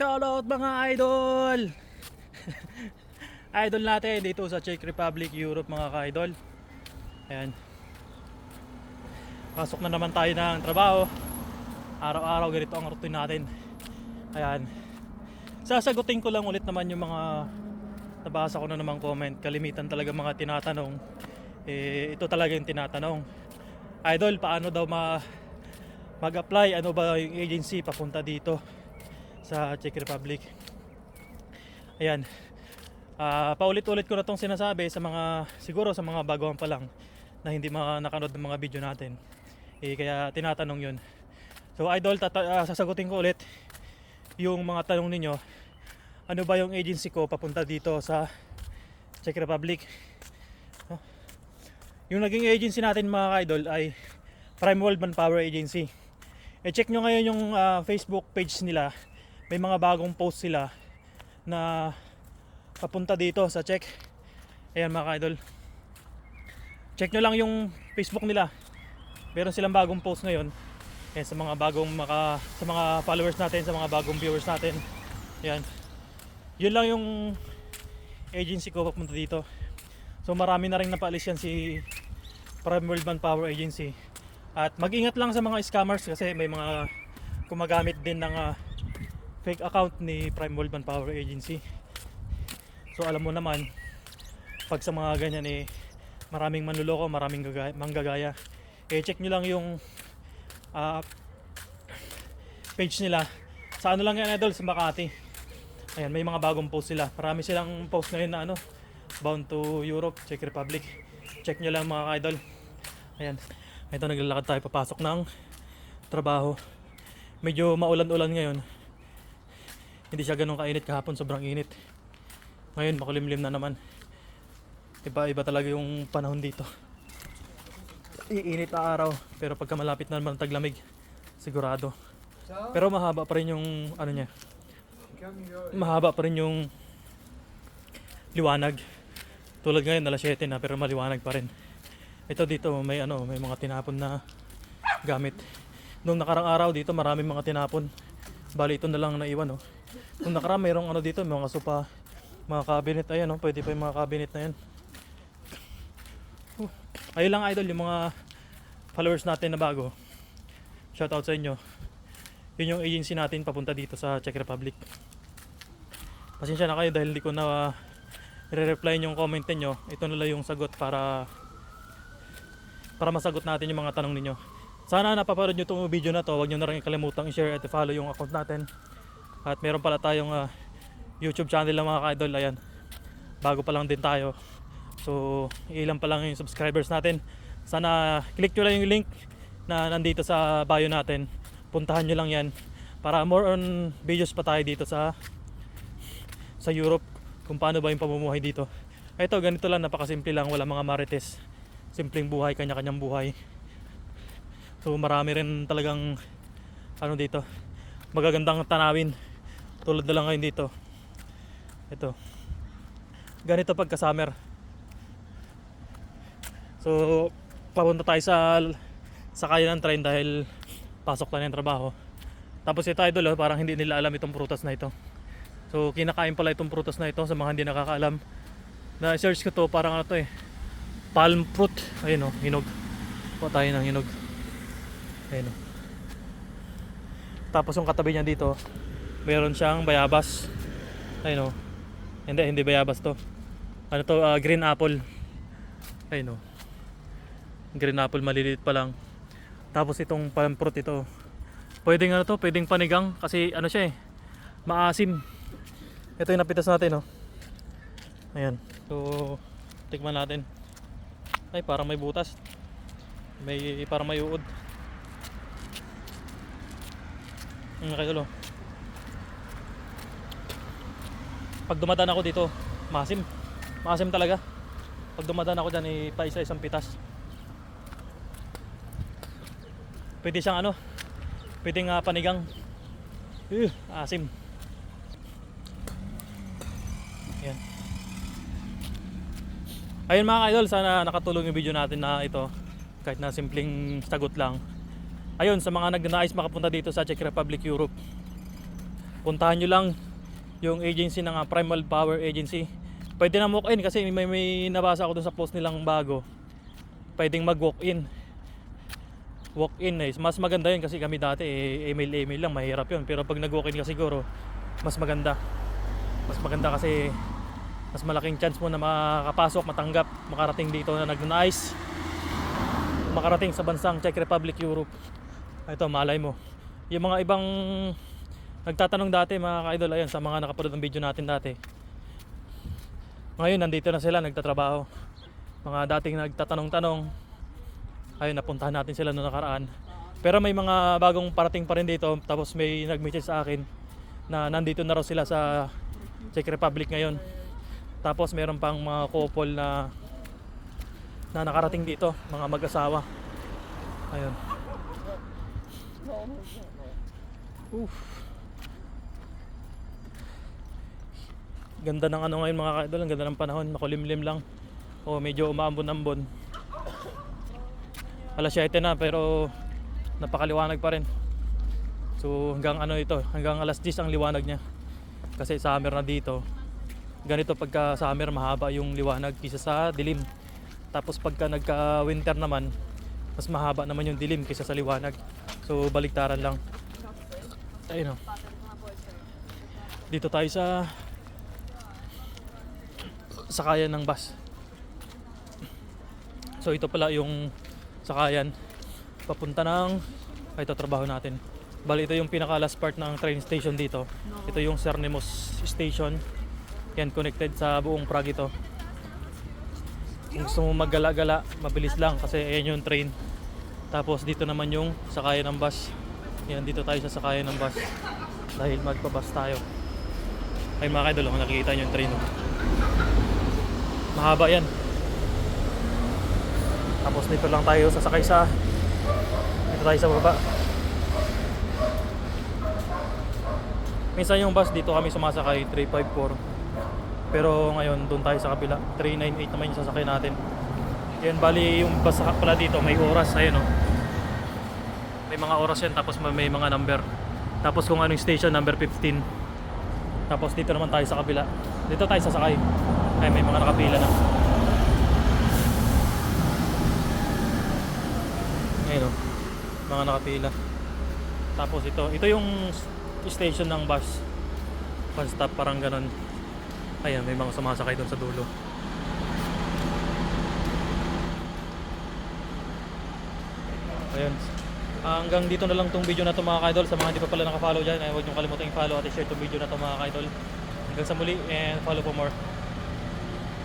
Shoutout mga idol! Idol natin dito sa Czech Republic, Europe mga ka-idol. Ayan. Pasok na naman tayo ng trabaho. Araw-araw ganito ang routine natin. Ayan. Sasagutin ko lang ulit naman yung mga nabasa ko na namang comment. Kalimitan talaga mga tinatanong. Ito talaga yung tinatanong. Idol, paano daw mag-apply? Ano ba yung agency papunta dito sa Czech Republic? Ayan. Paulit-ulit ko na itong sinasabi sa mga, siguro sa mga baguhan pa lang na hindi nakanood ng mga video natin. Kaya tinatanong yun. So idol, sasagutin ko ulit yung mga tanong ninyo. Ano ba yung agency ko papunta dito sa Czech Republic? Yung naging agency natin mga idol ay Prime World Manpower Agency. Check nyo ngayon yung Facebook page nila. May mga bagong post sila na papunta dito sa Czech. Ayan mga idol. Check nyo lang yung Facebook nila. Meron silang bagong post ngayon. Ayan, sa mga sa mga followers natin, sa mga bagong viewers natin. Ayan. Yun lang yung agency ko papunta dito. So marami na rin napaalis yan si Prime World Manpower Agency. At mag-ingat lang sa mga scammers kasi may mga gumagamit din ng fake account ni Prime World Manpower Agency. So alam mo naman, pag sa mga ganyan maraming manluloko, maraming manggagaya. Check nyo lang yung page nila. Sa ano lang yan idol, sa Makati. Ayan, may mga bagong post sila. Marami silang post ngayon na bound to Europe, Czech Republic. Check nyo lang mga idol. Ayan, ito naglalakad tayo papasok ng trabaho. Medyo maulan-ulan ngayon. Hindi siya ganun kainit, kahapon sobrang init. Ngayon makulimlim na naman. Iba talaga yung panahon dito. Iinit na araw, pero pagka malapit na naman taglamig, sigurado. Pero mahaba pa rin yung niya. Mahaba pa rin yung liwanag. Tulad ngayon alas 7 na pero maliwanag pa rin. Ito dito may mga tinapon na gamit. Nung nakarang araw dito maraming mga tinapon. Bali ito na lang naiwan Nung nakarang mayroong dito, may mga sopa, mga cabinet, ayan pwede pa yung mga cabinet na yan. Ayun lang idol, yung mga followers natin na bago. Shoutout sa inyo. Yun yung agency natin papunta dito sa Czech Republic. Pasensya na kayo dahil hindi ko na re-reply yung comment niyo. Ito na lang yung sagot para masagot natin yung mga tanong ninyo. Sana napapanood nyo itong video na to. Huwag nyo na rin kalimutang i-share at i-follow yung account natin. At meron pala tayong YouTube channel ng mga ka-idol. Ayan, bago pa lang din tayo. So ilan pa lang yung subscribers natin. Sana click nyo lang yung link na nandito sa bio natin. Puntahan nyo lang yan para more on videos pa tayo dito sa Europe, kung paano ba yung pamumuhay dito. Ito ganito lang, napakasimple lang, wala mga marites. Simpleng buhay, kanya-kanyang buhay. So marami rin talagang dito, magagandang tanawin. Tulad na lang ngayon dito. Ito. Ganito pagka summer. So papunta tayo sa kaya ng train dahil pasok tayo ng trabaho. Tapos ito idol, parang hindi nila alam itong prutas na ito. So kinakain pala itong prutas na ito sa mga hindi nakakaalam. Na-search ko to, parang palm fruit. Ayun hinog. Kuha tayo ng hinog. Ayun Tapos yung katabi niya dito, meron siyang bayabas. Ayun Hindi bayabas to. Green apple. Ayun Green apple, maliliit pa lang. Tapos itong palm fruit ito, pwedeng pwedeng panigang kasi siya maasim. Ito yung napitas natin Ayan. So tikman natin. Ay, parang may butas. Parang may uod. Nakasulo. Pag dumadaan ako dito, maasim. Maasim talaga. Pag dumadaan ako dyan, paisa-isang pitas. Pwede siyang pwedeng panigang. Asim. Ayan. Ayun mga idol, sana nakatulong yung video natin na ito. Kahit na simpleng sagot lang. Ayun, sa mga nagnanais makapunta dito sa Czech Republic, Europe, puntahan nyo lang yung agency ng Primal Power Agency. Pwede na walk-in kasi may nabasa ako dun sa post nilang bago. Pwedeng mag-walk-in. Walk-in eh. Mas maganda yun kasi kami dati email lang, mahirap yun. Pero pag nag-walk-in ka siguro, mas maganda. Mas maganda kasi mas malaking chance mo na makapasok, matanggap, makarating dito na nag-nice, makarating sa bansang Czech Republic, Europe. Ito, malay mo. Yung mga ibang nagtatanong dati mga ka-idol, ayun, sa mga nakapanood ng video natin dati. Ngayon, nandito na sila, nagtatrabaho. Mga dating nagtatanong-tanong, ayun, napuntahan natin sila noong nakaraan. Pero may mga bagong parating pa rin dito. Tapos may nag-message sa akin na nandito na raw sila sa Czech Republic ngayon. Tapos meron pang mga couple na nakarating dito, mga mag-asawa. Ayun. Oof. Ganda ng ano ngayon mga ka-idol, ang ganda ng panahon, makulimlim lang. O medyo umaambon-ambon. Alas 7 na pero napakaliwanag pa rin. So hanggang ano ito, hanggang alas 10 ang liwanag niya. Kasi summer na dito. Ganito pagka summer mahaba yung liwanag kaysa sa dilim. Tapos pagka nagka winter naman, mas mahaba naman yung dilim kaysa sa liwanag. So baliktaran lang. Ayun o. Dito tayo sa sakayan ng bus. So ito pala yung sakayan papunta ng ito trabaho natin. Bali ito yung pinaka last part ng train station dito. Ito yung Cernemos station. Yan, connected sa buong Prague ito. Kung gusto mo maggala-gala, mabilis lang kasi ayan yung train. Tapos dito naman yung sakayan ng bus. Yan, dito tayo sa sakayan ng bus dahil magpabus tayo. Ay mga kaidol, nakikita nyo yung train. Mahaba yan. Tapos dito lang tayo sasakay sa dito tayo sa baba. Minsan yung bus dito kami sumasakay 354. Pero ngayon doon tayo sa kabila 398 naman yung sasakay natin. Yan, bali yung bus pala dito may oras, ayun o. May mga oras yan, tapos may mga number. Tapos kung ano yung station, number 15. Tapos dito naman tayo sa kabila. Dito tayo sasakay. Ay, may mga nakapila na. Ayun o, mga nakapila. Tapos ito yung station ng bus. Bus stop, parang ganon. Ayan, may mga sumasakay doon sa dulo. Ayan. Hanggang dito na lang tong video na to mga ka-idol. Sa mga hindi pa pala naka-follow dyan, huwag nyo kalimutan i-follow at i-share tong video na to mga ka-idol. Hanggang sa muli and follow for more.